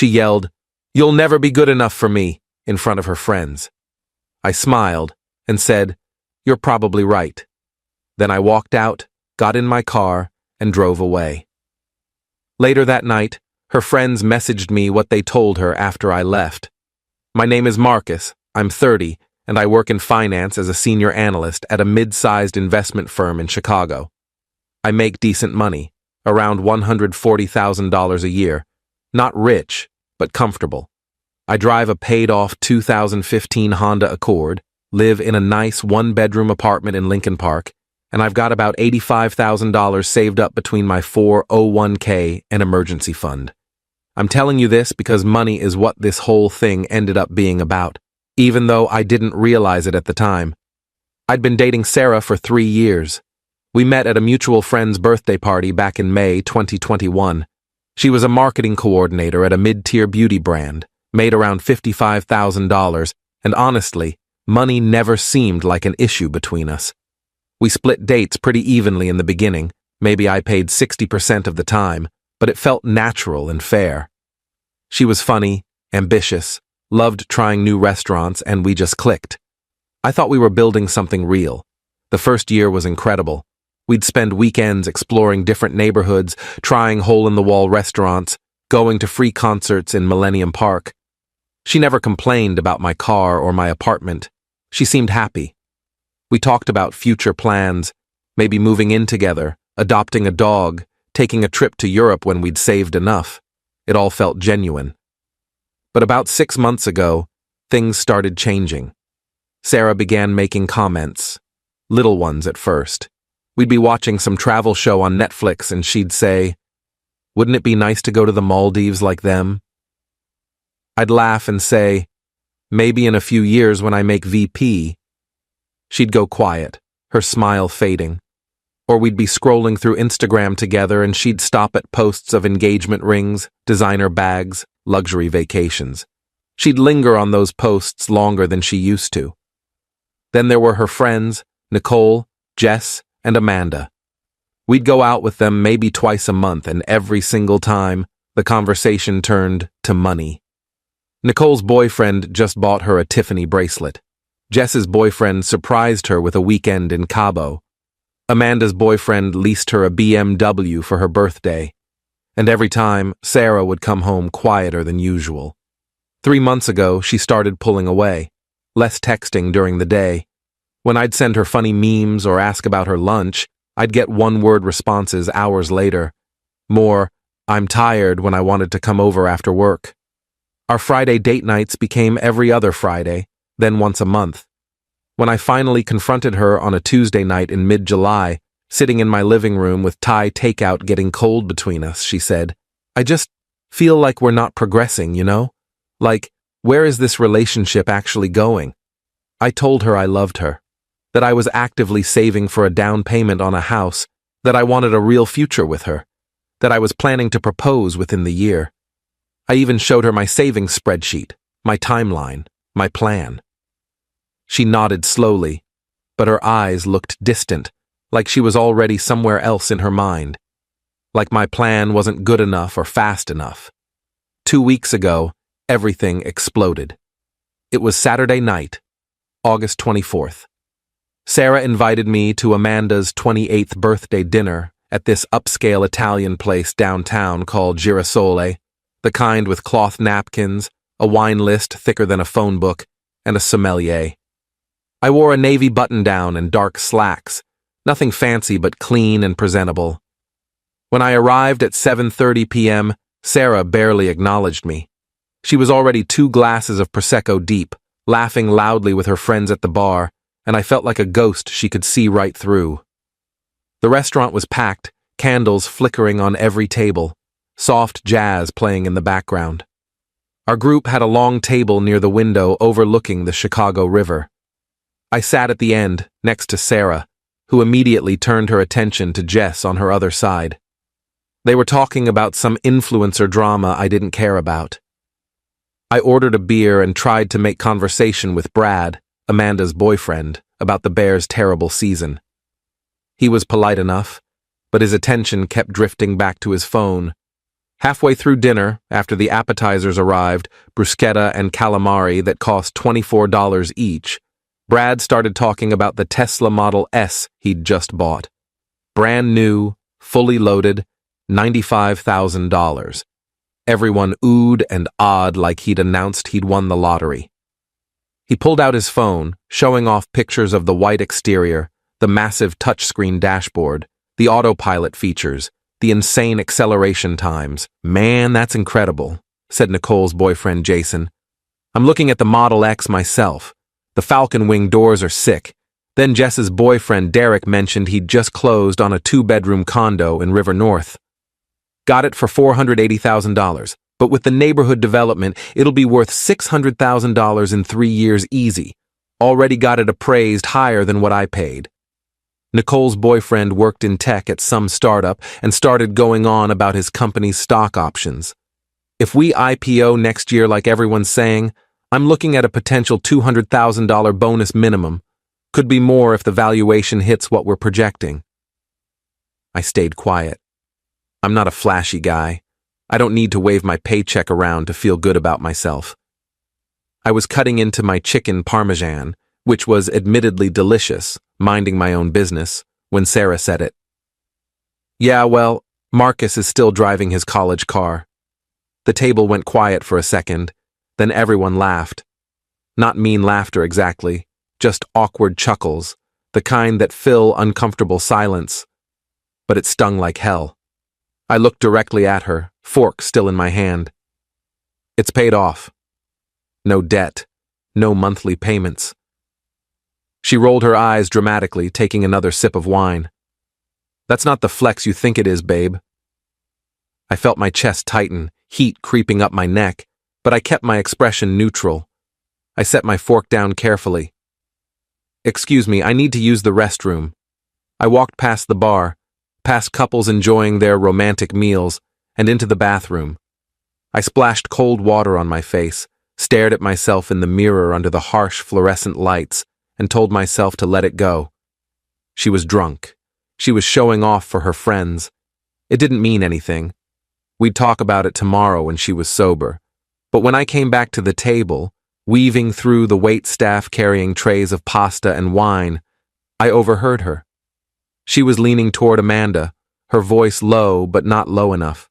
She yelled, "You'll never be good enough for me," in front of her friends. I smiled and said, "You're probably right." Then I walked out, got in my car, and drove away. Later that night, her friends messaged me what they told her after I left. "My name is Marcus, I'm 30, and I work in finance as a senior analyst at a mid-sized investment firm in Chicago. I make decent money, around $140,000 a year. Not rich, but comfortable. I drive a paid-off 2015 Honda Accord, live in a nice one-bedroom apartment in Lincoln Park, and I've got about $85,000 saved up between my 401k and emergency fund. I'm telling you this because money is what this whole thing ended up being about, even though I didn't realize it at the time. I'd been dating Sarah for 3 years. We met at a mutual friend's birthday party back in May 2021. She was a marketing coordinator at a mid-tier beauty brand, made around $55,000, and honestly, money never seemed like an issue between us. We split dates pretty evenly in the beginning. Maybe I paid 60% of the time, but it felt natural and fair. She was funny, ambitious, loved trying new restaurants, and we just clicked. I thought we were building something real. The first year was incredible. We'd spend weekends exploring different neighborhoods, trying hole-in-the-wall restaurants, going to free concerts in Millennium Park. She never complained about my car or my apartment. She seemed happy. We talked about future plans, maybe moving in together, adopting a dog, taking a trip to Europe when we'd saved enough. It all felt genuine. But about 6 months ago, things started changing. Sarah began making comments, little ones at first. We'd be watching some travel show on Netflix and she'd say, "Wouldn't it be nice to go to the Maldives like them?" I'd laugh and say, "Maybe in a few years when I make VP." She'd go quiet, her smile fading. Or we'd be scrolling through Instagram together and she'd stop at posts of engagement rings, designer bags, luxury vacations. She'd linger on those posts longer than she used to. Then there were her friends, Nicole, Jess, and Amanda. We'd go out with them maybe twice a month, and every single time, the conversation turned to money. Nicole's boyfriend just bought her a Tiffany bracelet. Jess's boyfriend surprised her with a weekend in Cabo. Amanda's boyfriend leased her a BMW for her birthday. And every time, Sarah would come home quieter than usual. 3 months ago, she started pulling away, less texting during the day. When I'd send her funny memes or ask about her lunch, I'd get one-word responses hours later. More, "I'm tired," when I wanted to come over after work. Our Friday date nights became every other Friday, then once a month. When I finally confronted her on a Tuesday night in mid-July, sitting in my living room with Thai takeout getting cold between us, she said, "I just feel like we're not progressing, you know? Like, where is this relationship actually going?" I told her I loved her, that I was actively saving for a down payment on a house, that I wanted a real future with her, that I was planning to propose within the year. I even showed her my savings spreadsheet, my timeline, my plan. She nodded slowly, but her eyes looked distant, like she was already somewhere else in her mind, like my plan wasn't good enough or fast enough. 2 weeks ago, everything exploded. It was Saturday night, August 24th. Sarah invited me to Amanda's 28th birthday dinner at this upscale Italian place downtown called Girasole, the kind with cloth napkins, a wine list thicker than a phone book, and a sommelier. I wore a navy button-down and dark slacks, nothing fancy but clean and presentable. When I arrived at 7:30 p.m., Sarah barely acknowledged me. She was already 2 glasses of Prosecco deep, laughing loudly with her friends at the bar, and I felt like a ghost she could see right through. The restaurant was packed, candles flickering on every table, soft jazz playing in the background. Our group had a long table near the window overlooking the Chicago River. I sat at the end, next to Sarah, who immediately turned her attention to Jess on her other side. They were talking about some influencer drama I didn't care about. I ordered a beer and tried to make conversation with Brad, Amanda's boyfriend, about the Bears' terrible season. He was polite enough, but his attention kept drifting back to his phone. Halfway through dinner, after the appetizers arrived, bruschetta and calamari that cost $24 each, Brad started talking about the Tesla Model S he'd just bought. Brand new, fully loaded, $95,000. Everyone oohed and awed like he'd announced he'd won the lottery. He pulled out his phone, showing off pictures of the white exterior, the massive touchscreen dashboard, the autopilot features, the insane acceleration times. "Man, that's incredible," said Nicole's boyfriend Jason. "I'm looking at the Model X myself. The Falcon Wing doors are sick." Then Jess's boyfriend Derek mentioned he'd just closed on a 2-bedroom condo in River North. "Got it for $480,000, but with the neighborhood development, it'll be worth $600,000 in 3 years easy. Already got it appraised higher than what I paid." Nicole's boyfriend worked in tech at some startup and started going on about his company's stock options. "If we IPO next year like everyone's saying, I'm looking at a potential $200,000 bonus minimum. Could be more if the valuation hits what we're projecting." I stayed quiet. I'm not a flashy guy. I don't need to wave my paycheck around to feel good about myself. I was cutting into my chicken parmesan, which was admittedly delicious, minding my own business, when Sarah said it. "Yeah, well, Marcus is still driving his college car." The table went quiet for a second, then everyone laughed. Not mean laughter exactly, just awkward chuckles, the kind that fill uncomfortable silence. But it stung like hell. I looked directly at her, fork still in my hand. "It's paid off. No debt, no monthly payments." She rolled her eyes dramatically, taking another sip of wine. "That's not the flex you think it is, babe." I felt my chest tighten, heat creeping up my neck, but I kept my expression neutral. I set my fork down carefully. "Excuse me, I need to use the restroom." I walked past the bar, past couples enjoying their romantic meals, and into the bathroom. I splashed cold water on my face, stared at myself in the mirror under the harsh fluorescent lights, and told myself to let it go. She was drunk. She was showing off for her friends. It didn't mean anything. We'd talk about it tomorrow when she was sober. But when I came back to the table, weaving through the waitstaff carrying trays of pasta and wine, I overheard her. She was leaning toward Amanda, her voice low but not low enough.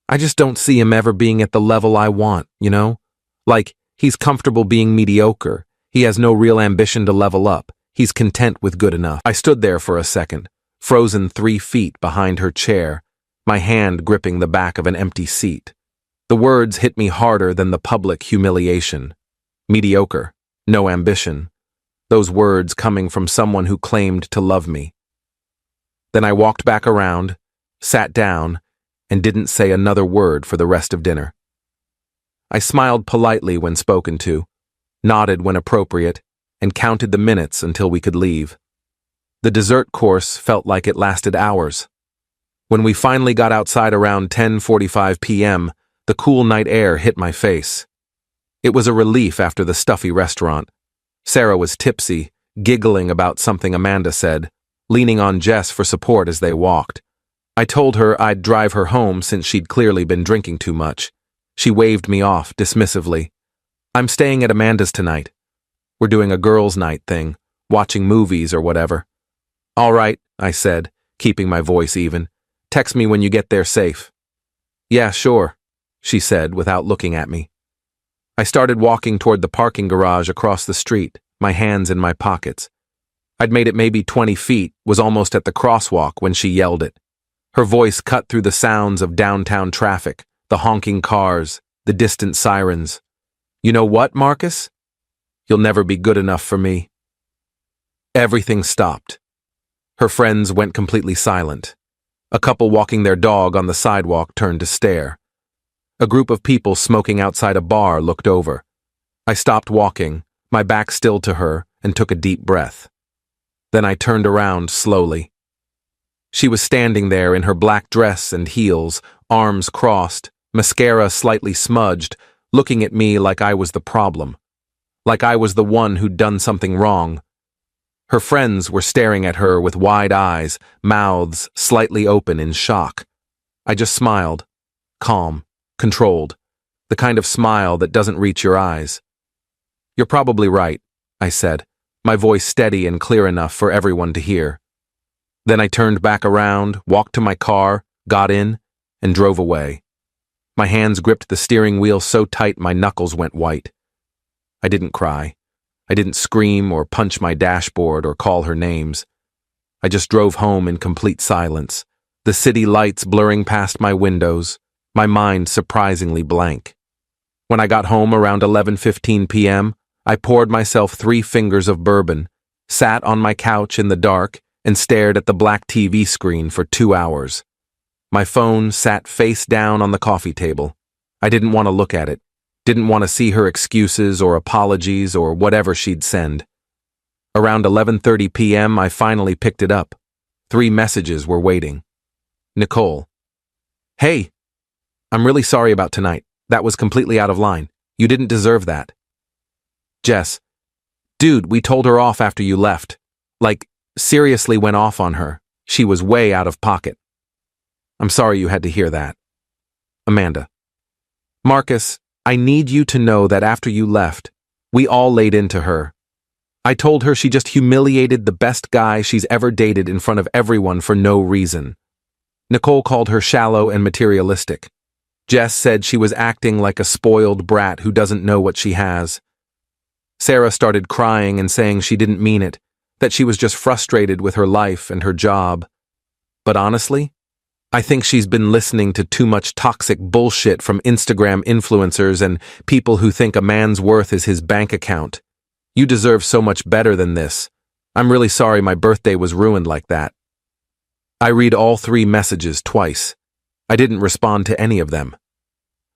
"I just don't see him ever being at the level I want, you know? Like, he's comfortable being mediocre. He has no real ambition to level up. He's content with good enough." I stood there for a second, frozen 3 feet behind her chair, my hand gripping the back of an empty seat. The words hit me harder than the public humiliation. Mediocre, no ambition. Those words coming from someone who claimed to love me. Then I walked back around, sat down, and didn't say another word for the rest of dinner. I smiled politely when spoken to, nodded when appropriate, and counted the minutes until we could leave. The dessert course felt like it lasted hours. When we finally got outside around 10:45 p.m., the cool night air hit my face. It was a relief after the stuffy restaurant. Sarah was tipsy, giggling about something Amanda said, leaning on Jess for support as they walked. I told her I'd drive her home since she'd clearly been drinking too much. She waved me off dismissively. "I'm staying at Amanda's tonight. We're doing a girls' night thing, watching movies or whatever." "All right," I said, keeping my voice even. "Text me when you get there safe." "Yeah, sure," she said without looking at me. I started walking toward the parking garage across the street, my hands in my pockets. I'd made it maybe 20 feet, was almost at the crosswalk when she yelled it. Her voice cut through the sounds of downtown traffic, the honking cars, the distant sirens. "You know what, Marcus? You'll never be good enough for me." Everything stopped. Her friends went completely silent. A couple walking their dog on the sidewalk turned to stare. A group of people smoking outside a bar looked over. I stopped walking, my back still to her, and took a deep breath. Then I turned around slowly. She was standing there in her black dress and heels, arms crossed, mascara slightly smudged, looking at me like I was the problem. Like I was the one who'd done something wrong. Her friends were staring at her with wide eyes, mouths slightly open in shock. I just smiled, calm, controlled, the kind of smile that doesn't reach your eyes. "You're probably right," I said, my voice steady and clear enough for everyone to hear. Then I turned back around, walked to my car, got in, and drove away. My hands gripped the steering wheel so tight my knuckles went white. I didn't cry. I didn't scream or punch my dashboard or call her names. I just drove home in complete silence, the city lights blurring past my windows, my mind surprisingly blank. When I got home around 11:15 p.m., I poured myself 3 fingers of bourbon, sat on my couch in the dark, and stared at the black TV screen for 2 hours. My phone sat face down on the coffee table. I didn't want to look at it, didn't want to see her excuses or apologies or whatever she'd send. Around 11:30 p.m., I finally picked it up. 3 messages were waiting. Nicole. "Hey, I'm really sorry about tonight. That was completely out of line. You didn't deserve that." Jess. "Dude, we told her off after you left. Like, seriously went off on her. She was way out of pocket. I'm sorry you had to hear that." Amanda. "Marcus, I need you to know that after you left, we all laid into her. I told her she just humiliated the best guy she's ever dated in front of everyone for no reason. Nicole called her shallow and materialistic. Jess said she was acting like a spoiled brat who doesn't know what she has. Sarah started crying and saying she didn't mean it, that she was just frustrated with her life and her job. But honestly, I think she's been listening to too much toxic bullshit from Instagram influencers and people who think a man's worth is his bank account. You deserve so much better than this. I'm really sorry my birthday was ruined like that." I read all 3 messages twice. I didn't respond to any of them.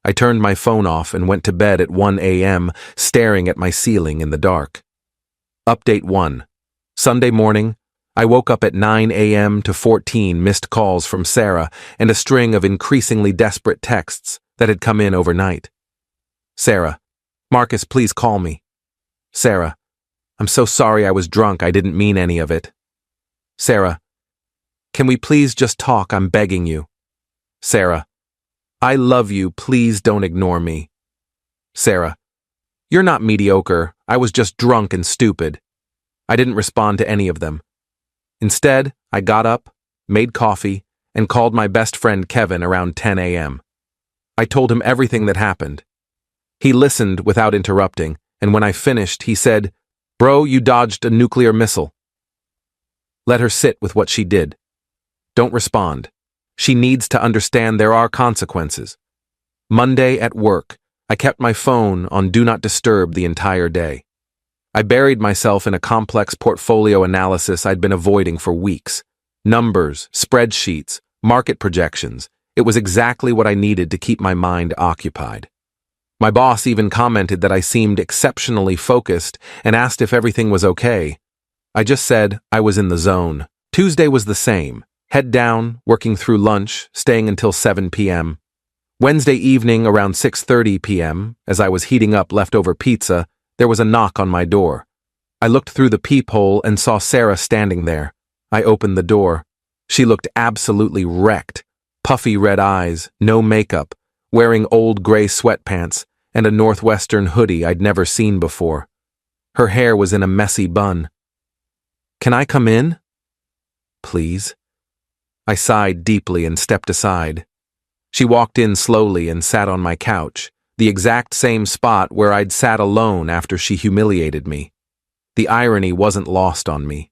I turned my phone off and went to bed at 1 a.m., staring at my ceiling in the dark. Update 1. Sunday morning, I woke up at 9 a.m. to 14 missed calls from Sarah and a string of increasingly desperate texts that had come in overnight. Sarah. "Marcus, please call me." Sarah. "I'm so sorry I was drunk. I didn't mean any of it." Sarah. "Can we please just talk? I'm begging you." Sarah. "I love you. Please don't ignore me." Sarah. "You're not mediocre. I was just drunk and stupid." I didn't respond to any of them. Instead, I got up, made coffee, and called my best friend Kevin around 10 a.m. I told him everything that happened. He listened without interrupting, and when I finished, he said, "Bro, you dodged a nuclear missile." Let her sit with what she did. Don't respond. She needs to understand there are consequences. Monday at work, I kept my phone on Do Not Disturb the entire day. I buried myself in a complex portfolio analysis I'd been avoiding for weeks. Numbers, spreadsheets, market projections. It was exactly what I needed to keep my mind occupied. My boss even commented that I seemed exceptionally focused and asked if everything was okay. I just said I was in the zone. Tuesday was the same. Head down, working through lunch, staying until 7 p.m. Wednesday evening around 6:30 p.m., as I was heating up leftover pizza, there was a knock on my door. I looked through the peephole and saw Sarah standing there. I opened the door. She looked absolutely wrecked. Puffy red eyes, no makeup, wearing old gray sweatpants, and a Northwestern hoodie I'd never seen before. Her hair was in a messy bun. "Can I come in?" "Please." I sighed deeply and stepped aside. She walked in slowly and sat on my couch, the exact same spot where I'd sat alone after she humiliated me. The irony wasn't lost on me.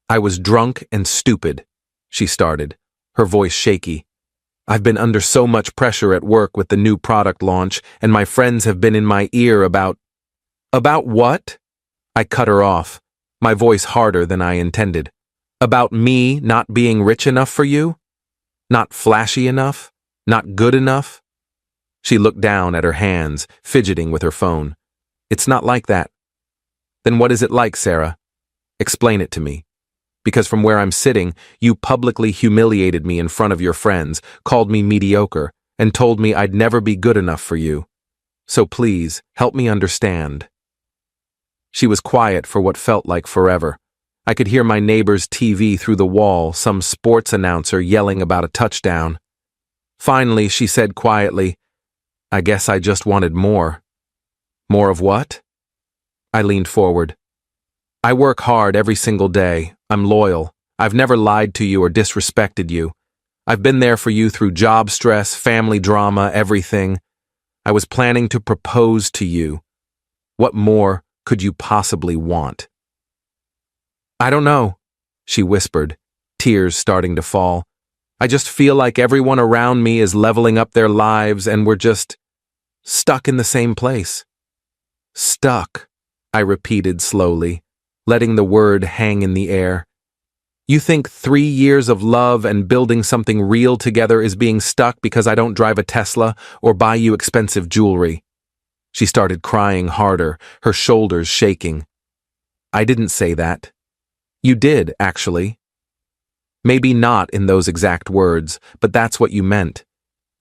"I was drunk and stupid," she started, her voice shaky. "I've been under so much pressure at work with the new product launch, and my friends have been in my ear about..." "About what?" I cut her off, my voice harder than I intended. "About me not being rich enough for you? Not flashy enough? Not good enough?" She looked down at her hands, fidgeting with her phone. "It's not like that." "Then what is it like, Sarah? Explain it to me. Because from where I'm sitting, you publicly humiliated me in front of your friends, called me mediocre, and told me I'd never be good enough for you. So please, help me understand." She was quiet for what felt like forever. I could hear my neighbor's TV through the wall, some sports announcer yelling about a touchdown. Finally, she said quietly, "I guess I just wanted more." "More of what?" I leaned forward. "I work hard every single day. I'm loyal. I've never lied to you or disrespected you. I've been there for you through job stress, family drama, everything. I was planning to propose to you. What more could you possibly want?" "I don't know," she whispered, tears starting to fall. "I just feel like everyone around me is leveling up their lives and we're just stuck in the same place." "Stuck," I repeated slowly, letting the word hang in the air. "You think 3 years of love and building something real together is being stuck because I don't drive a Tesla or buy you expensive jewelry?" She started crying harder, her shoulders shaking. "I didn't say that." "You did, actually. Maybe not in those exact words, but that's what you meant.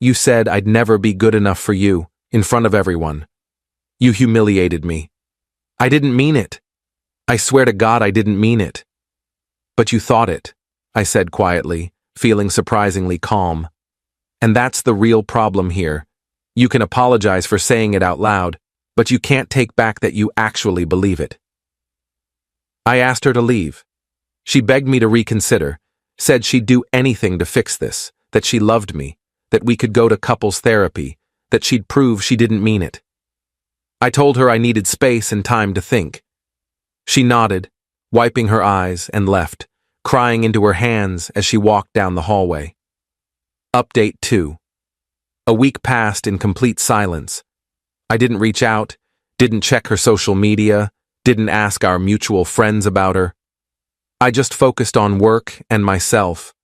You said I'd never be good enough for you, in front of everyone. You humiliated me. I didn't mean it. I swear to God I didn't mean it." "But you thought it," I said quietly, feeling surprisingly calm. "And that's the real problem here. You can apologize for saying it out loud, but you can't take back that you actually believe it." I asked her to leave. She begged me to reconsider, said she'd do anything to fix this, that she loved me, that we could go to couples therapy, that she'd prove she didn't mean it. I told her I needed space and time to think. She nodded, wiping her eyes, and left, crying into her hands as she walked down the hallway. Update 2. A week passed in complete silence. I didn't reach out, didn't check her social media, didn't ask our mutual friends about her. I just focused on work and myself.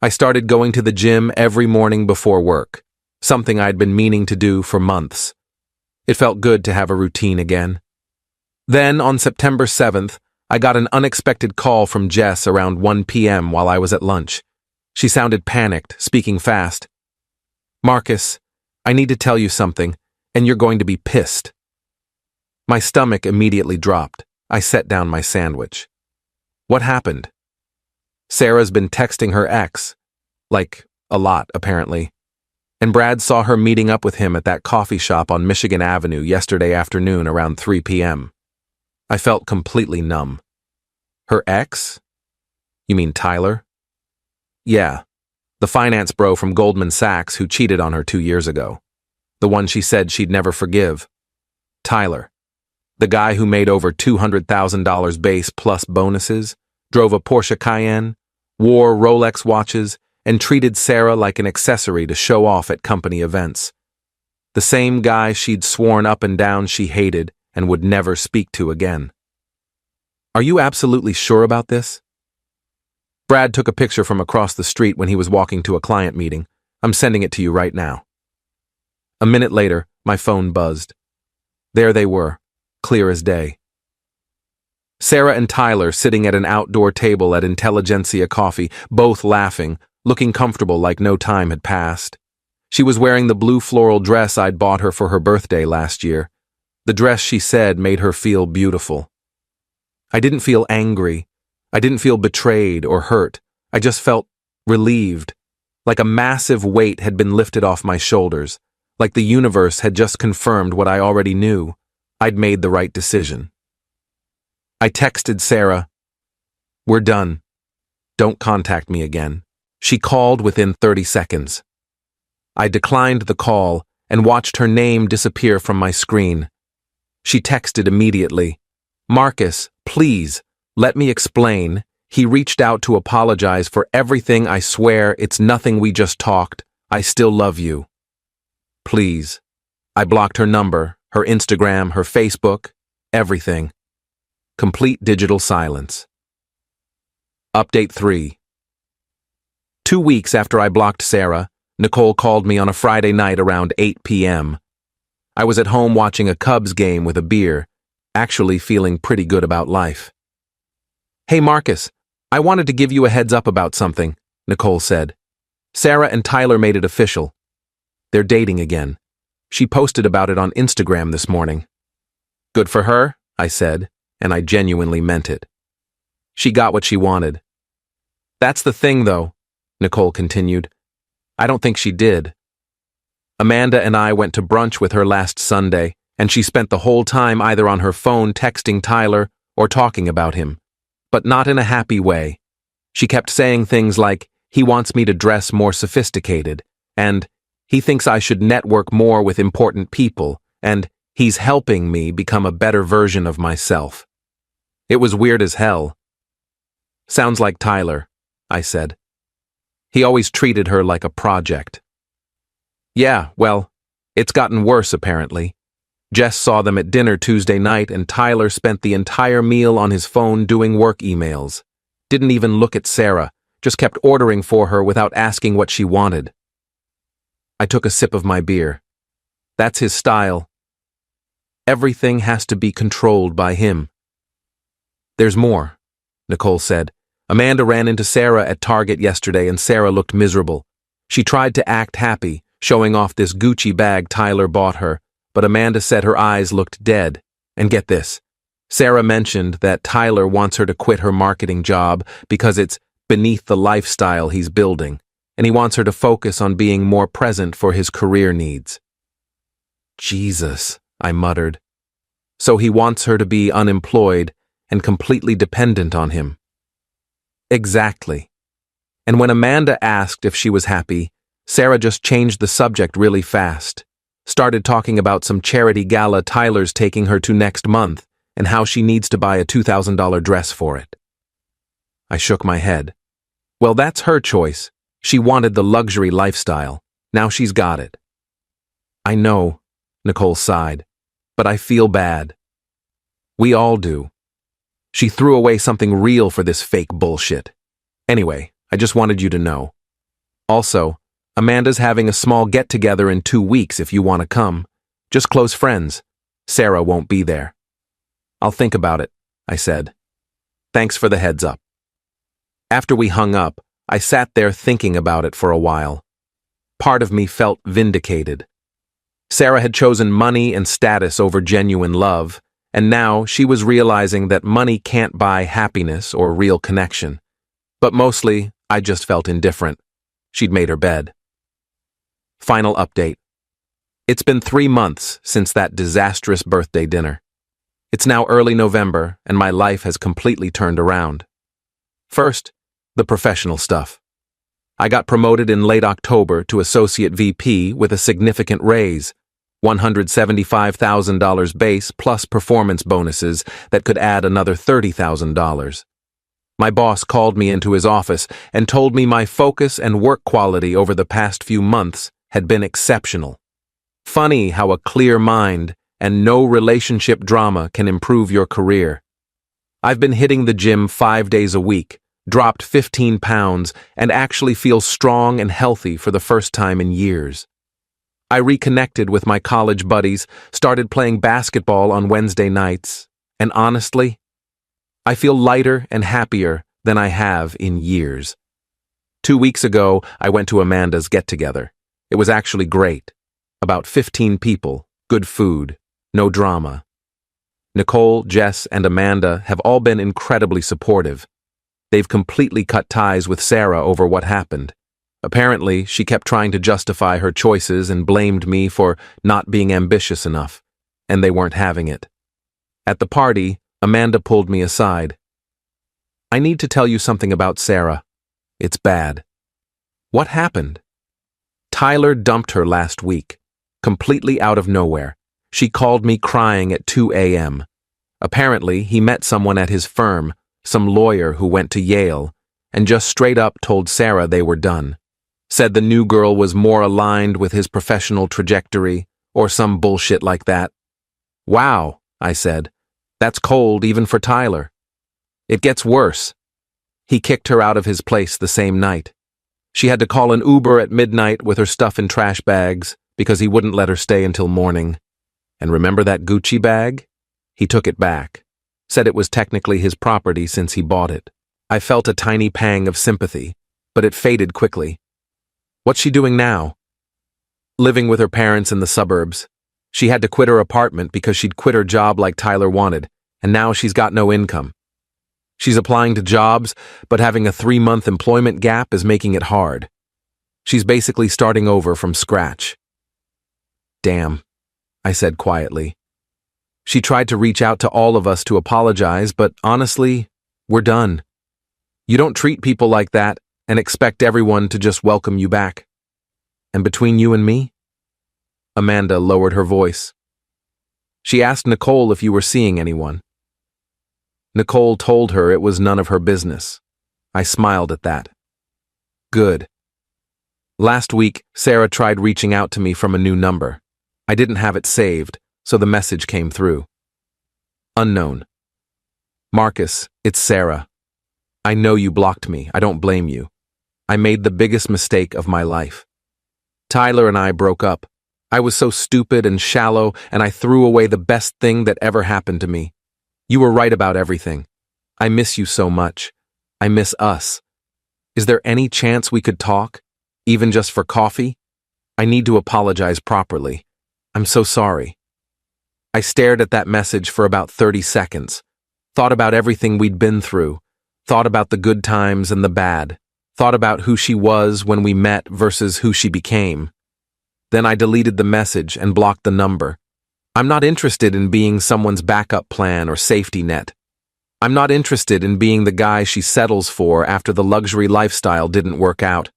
I started going to the gym every morning before work, something I'd been meaning to do for months. It felt good to have a routine again. Then, on September 7th, I got an unexpected call from Jess around 1 p.m. while I was at lunch. She sounded panicked, speaking fast. "Marcus, I need to tell you something, and you're going to be pissed." My stomach immediately dropped. I set down my sandwich. "What happened?" "Sarah's been texting her ex. Like, a lot, apparently. And Brad saw her meeting up with him at that coffee shop on Michigan Avenue yesterday afternoon around 3 p.m. I felt completely numb. "Her ex? You mean Tyler?" "Yeah, the finance bro from Goldman Sachs who cheated on her 2 years ago. The one she said she'd never forgive. Tyler. The guy who made over $200,000 base plus bonuses, drove a Porsche Cayenne, wore Rolex watches, and treated Sarah like an accessory to show off at company events. The same guy she'd sworn up and down she hated and would never speak to again." "Are you absolutely sure about this?" "Brad took a picture from across the street when he was walking to a client meeting. I'm sending it to you right now." A minute later, my phone buzzed. There they were, clear as day. Sarah and Tyler sitting at an outdoor table at Intelligentsia Coffee, both laughing, looking comfortable like no time had passed. She was wearing the blue floral dress I'd bought her for her birthday last year. The dress, she said, made her feel beautiful. I didn't feel angry. I didn't feel betrayed or hurt. I just felt relieved, like a massive weight had been lifted off my shoulders, like the universe had just confirmed what I already knew. I'd made the right decision. I texted Sarah, "We're done. Don't contact me again." She called within 30 seconds. I declined the call and watched her name disappear from my screen. She texted immediately, "Marcus, please, let me explain. He reached out to apologize for everything. I swear it's nothing, we just talked. I still love you. Please." I blocked her number, her Instagram, her Facebook, everything. Complete digital silence. Update 3. 2 weeks after I blocked Sarah, Nicole called me on a Friday night around 8 p.m. I was at home watching a Cubs game with a beer, actually feeling pretty good about life. "Hey Marcus, I wanted to give you a heads up about something," Nicole said. "Sarah and Tyler made it official. They're dating again. She posted about it on Instagram this morning." "Good for her," I said, and I genuinely meant it. "She got what she wanted." "That's the thing, though," Nicole continued. "I don't think she did. Amanda and I went to brunch with her last Sunday, and she spent the whole time either on her phone texting Tyler or talking about him, but not in a happy way. She kept saying things like, he wants me to dress more sophisticated, and he thinks I should network more with important people, and he's helping me become a better version of myself. It was weird as hell. Sounds like Tyler, I said. He always treated her like a project. Yeah, well, it's gotten worse apparently. Jess saw them at dinner Tuesday night and Tyler spent the entire meal on his phone doing work emails. Didn't even look at Sarah, just kept ordering for her without asking what she wanted. I took a sip of my beer. That's his style. Everything has to be controlled by him. There's more, Nicole said. Amanda ran into Sarah at Target yesterday and Sarah looked miserable. She tried to act happy, showing off this Gucci bag Tyler bought her, but Amanda said her eyes looked dead. And get this, Sarah mentioned that Tyler wants her to quit her marketing job because it's beneath the lifestyle he's building, and he wants her to focus on being more present for his career needs. Jesus, I muttered. So he wants her to be unemployed and completely dependent on him. Exactly. And when Amanda asked if she was happy, Sarah just changed the subject really fast, started talking about some charity gala Tyler's taking her to next month and how she needs to buy a $2,000 dress for it. I shook my head. Well, that's her choice. She wanted the luxury lifestyle. Now she's got it. I know, Nicole sighed, but I feel bad. We all do. She threw away something real for this fake bullshit. Anyway, I just wanted you to know. Also, Amanda's having a small get-together in 2 weeks if you want to come. Just close friends. Sarah won't be there. I'll think about it, I said. Thanks for the heads up. After we hung up, I sat there thinking about it for a while. Part of me felt vindicated. Sarah had chosen money and status over genuine love, and now she was realizing that money can't buy happiness or real connection. But mostly, I just felt indifferent. She'd made her bed. Final update. It's been 3 months since that disastrous birthday dinner. It's now early November, and my life has completely turned around. First, the professional stuff. I got promoted in late October to Associate VP with a significant raise, $175,000 base plus performance bonuses that could add another $30,000. My boss called me into his office and told me my focus and work quality over the past few months had been exceptional. Funny how a clear mind and no relationship drama can improve your career. I've been hitting the gym 5 days a week, dropped 15 pounds, and actually feel strong and healthy for the first time in years. I reconnected with my college buddies, started playing basketball on Wednesday nights, and honestly, I feel lighter and happier than I have in years. 2 weeks ago, I went to Amanda's get-together. It was actually great. About 15 people, good food, no drama. Nicole, Jess, and Amanda have all been incredibly supportive. They've completely cut ties with Sarah over what happened. Apparently, she kept trying to justify her choices and blamed me for not being ambitious enough, and they weren't having it. At the party, Amanda pulled me aside. I need to tell you something about Sarah. It's bad. What happened? Tyler dumped her last week, completely out of nowhere. She called me crying at 2 a.m. Apparently, he met someone at his firm, some lawyer who went to Yale, and just straight up told Sarah they were done. Said the new girl was more aligned with his professional trajectory, or some bullshit like that. Wow, I said. That's cold even for Tyler. It gets worse. He kicked her out of his place the same night. She had to call an Uber at midnight with her stuff in trash bags because he wouldn't let her stay until morning. And remember that Gucci bag? He took it back. Said it was technically his property since he bought it. I felt a tiny pang of sympathy, but it faded quickly. What's she doing now? Living with her parents in the suburbs. She had to quit her apartment because she'd quit her job like Tyler wanted, and now she's got no income. She's applying to jobs, but having a 3-month employment gap is making it hard. She's basically starting over from scratch. Damn, I said quietly. She tried to reach out to all of us to apologize, but honestly, we're done. You don't treat people like that and expect everyone to just welcome you back. And between you and me? Amanda lowered her voice. She asked Nicole if you were seeing anyone. Nicole told her it was none of her business. I smiled at that. Good. Last week, Sarah tried reaching out to me from a new number. I didn't have it saved, so the message came through. Unknown. Marcus, it's Sarah. I know you blocked me. I don't blame you. I made the biggest mistake of my life. Tyler and I broke up. I was so stupid and shallow, and I threw away the best thing that ever happened to me. You were right about everything. I miss you so much. I miss us. Is there any chance we could talk, even just for coffee? I need to apologize properly. I'm so sorry. I stared at that message for about 30 seconds, thought about everything we'd been through, thought about the good times and the bad, thought about who she was when we met versus who she became. Then I deleted the message and blocked the number. I'm not interested in being someone's backup plan or safety net. I'm not interested in being the guy she settles for after the luxury lifestyle didn't work out.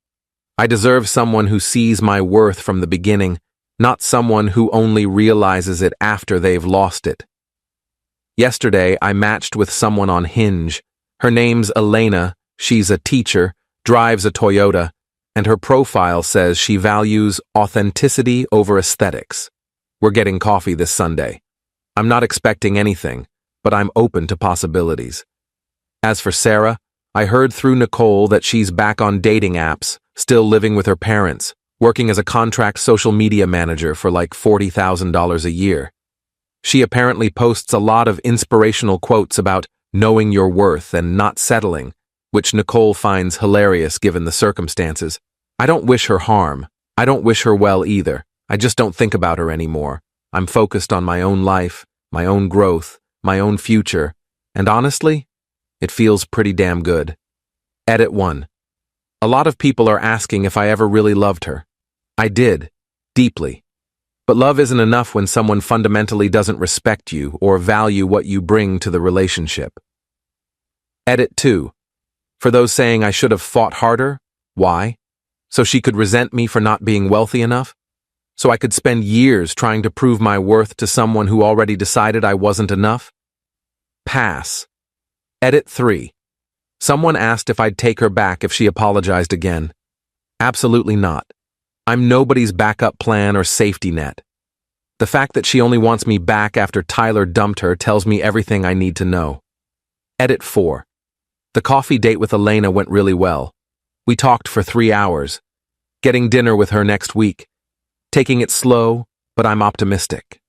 I deserve someone who sees my worth from the beginning, not someone who only realizes it after they've lost it. Yesterday, I matched with someone on Hinge. Her name's Elena, she's a teacher, drives a Toyota, and her profile says she values authenticity over aesthetics. We're getting coffee this Sunday. I'm not expecting anything, but I'm open to possibilities. As for Sarah, I heard through Nicole that she's back on dating apps, still living with her parents, working as a contract social media manager for like $40,000 a year. She apparently posts a lot of inspirational quotes about knowing your worth and not settling, which Nicole finds hilarious given the circumstances. I don't wish her harm. I don't wish her well either. I just don't think about her anymore. I'm focused on my own life, my own growth, my own future, and honestly, it feels pretty damn good. Edit 1. A lot of people are asking if I ever really loved her. I did, deeply. But love isn't enough when someone fundamentally doesn't respect you or value what you bring to the relationship. Edit 2. For those saying I should have fought harder, why? So she could resent me for not being wealthy enough? So I could spend years trying to prove my worth to someone who already decided I wasn't enough? Pass. Edit 3. Someone asked if I'd take her back if she apologized again. Absolutely not. I'm nobody's backup plan or safety net. The fact that she only wants me back after Tyler dumped her tells me everything I need to know. Edit 4. The coffee date with Elena went really well. We talked for 3 hours. Getting dinner with her next week. Taking it slow, but I'm optimistic.